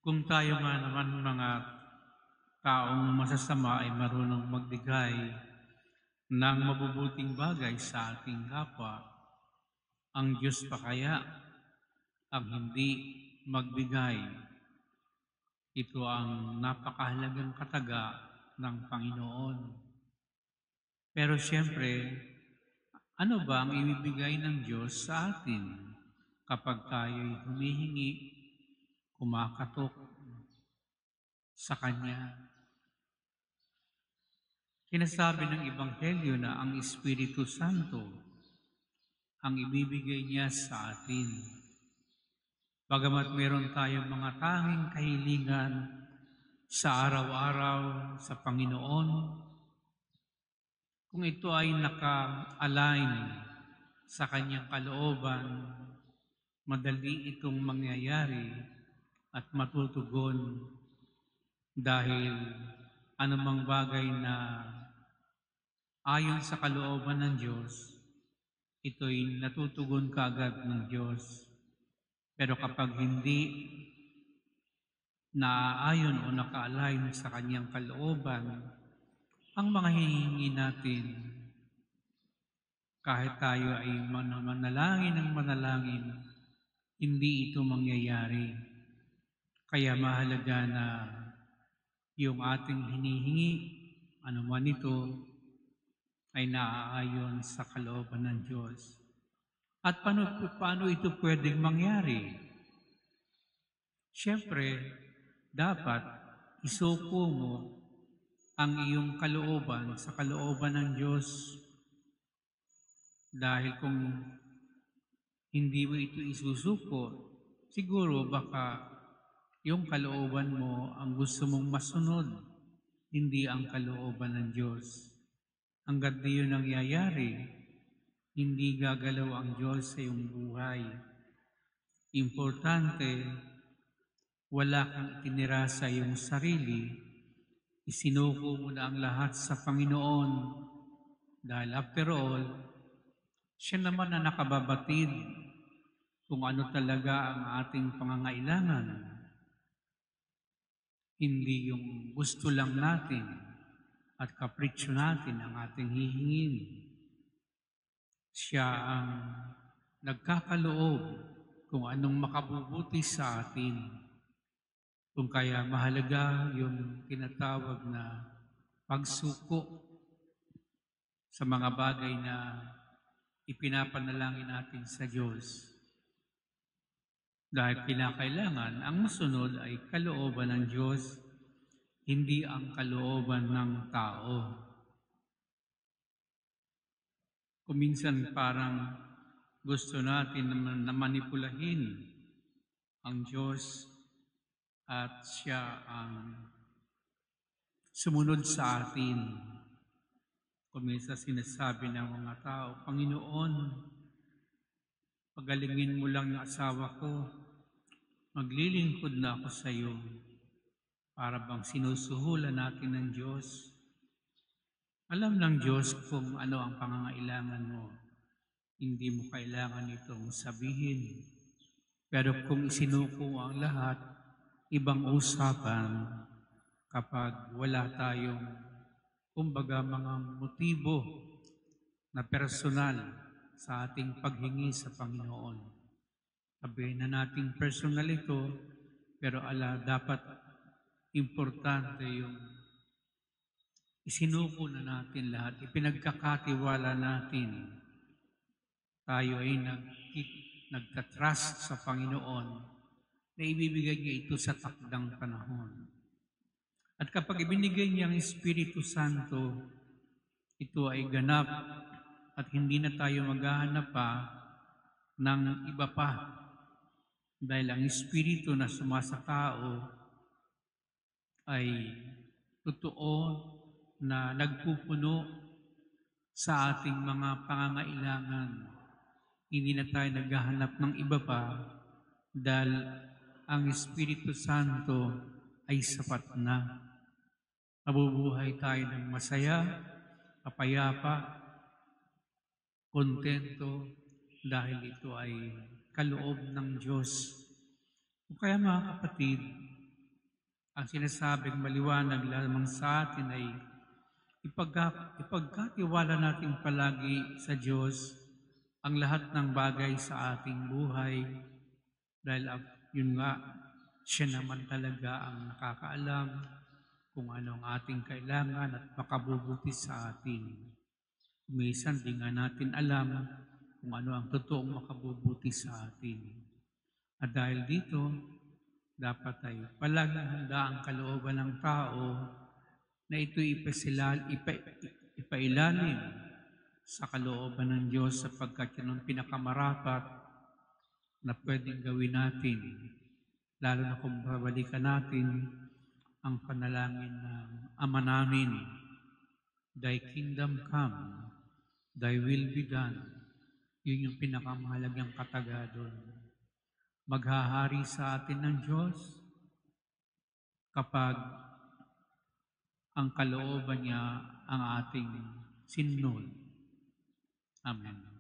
Kung tayo nga naman mga taong masasama ay marunong magbigay ng mabubuting bagay sa ating kapwa, ang Diyos pa kaya ang hindi magbigay? Ito ang napakahalagang kataga ng Panginoon. Pero siyempre, ano ba ang ibibigay ng Diyos sa atin kapag tayo'y humihingi, kumakatok sa Kanya? Sinasabi ng Ebanghelyo na ang Espiritu Santo ang ibibigay niya sa atin. Bagamat meron tayong mga tanging kahilingan sa araw-araw sa Panginoon, kung ito ay naka-align sa Kanyang kalooban, madali itong mangyayari at matutugon dahil anumang bagay na ayon sa kalooban ng Diyos, ito'y natutugon kaagad ng Diyos. Pero kapag hindi naaayon o naka-align sa Kanyang kalooban, ang mga hinihingi natin, kahit tayo ay manalangin ng manalangin, hindi ito mangyayari. Kaya mahalaga na yung ating hinihingi, anuman ito, ay naaayon sa kalooban ng Diyos. At paano ito pwedeng mangyari? Siyempre, dapat isuko mo ang iyong kalooban sa kalooban ng Diyos. Dahil kung hindi mo ito isusuko, siguro baka yung kalooban mo ang gusto mong masunod, hindi ang kalooban ng Diyos. Hanggat di yun nangyayari, hindi gagalaw ang Diyos sa iyong buhay. Importante, wala kang itinira sa iyong sarili, isinuko mo na ang lahat sa Panginoon. Dahil after all, siya naman na nakababatid kung ano talaga ang ating pangangailangan. Hindi yung gusto lang natin at kapritsyo natin ang ating hihingin. Siya ang nagkakaloob kung anong makabubuti sa atin. Kung kaya mahalaga yung tinatawag na pagsuko sa mga bagay na ipinapanalangin natin sa Diyos. Dahil kinakailangan, ang masunod ay kalooban ng Diyos, hindi ang kalooban ng tao. Kung minsan parang gusto natin na manipulahin ang Diyos at siya ang sumunod sa atin. Kung minsan sinasabi ng mga tao, Panginoon, pagalingin mo lang ng asawa ko, maglilingkod na ako sa iyo. Para bang sinusuhulan natin ng Diyos. Alam ng Diyos kung ano ang pangangailangan mo. Hindi mo kailangan itong sabihin. Pero kung isinuko ang lahat, ibang usapan kapag wala tayong, kumbaga, mga motibo na personal sa ating paghingi sa Panginoon. Sabihin na natin personal ito, pero dapat importante yung isinuko na natin lahat, ipinagkakatiwala natin. Tayo ay nagtatrust sa Panginoon na ibibigay niya ito sa takdang panahon. At kapag ibinigay niya ang Espiritu Santo, ito ay ganap at hindi na tayo maghahanap pa ng iba pa. Dahil ang Espiritu na sumasa tao ay totoo na nagpupuno sa ating mga pangangailangan. Hindi na tayo naghahanap ng iba pa dahil ang Espiritu Santo ay sapat na. Mabubuhay tayo ng masaya, kapayapa, kontento dahil ito ay kaloob ng Diyos. Kaya mga kapatid, Ang sinasabing maliwanag lamang sa atin ay ipagkatiwala natin palagi sa Diyos ang lahat ng bagay sa ating buhay dahil yun nga, siya naman talaga ang nakakaalam kung ano ang ating kailangan at makabubuti sa atin. Minsan di nga natin alam kung ano ang totoong makabubuti sa atin. At dahil dito, dapat ay palaging handa ang kalooban ng tao na ito'y ipailalim sa kalooban ng Diyos sapagkat yun ang pinakamarapat na pwedeng gawin natin, lalo na kung babalikan natin ang panalangin ng Ama namin, Thy kingdom come, Thy will be done. Yun yung pinakamahalagang katagadon. Maghahari sa atin ng Diyos kapag ang kalooban niya ang ating sinunod. Amen.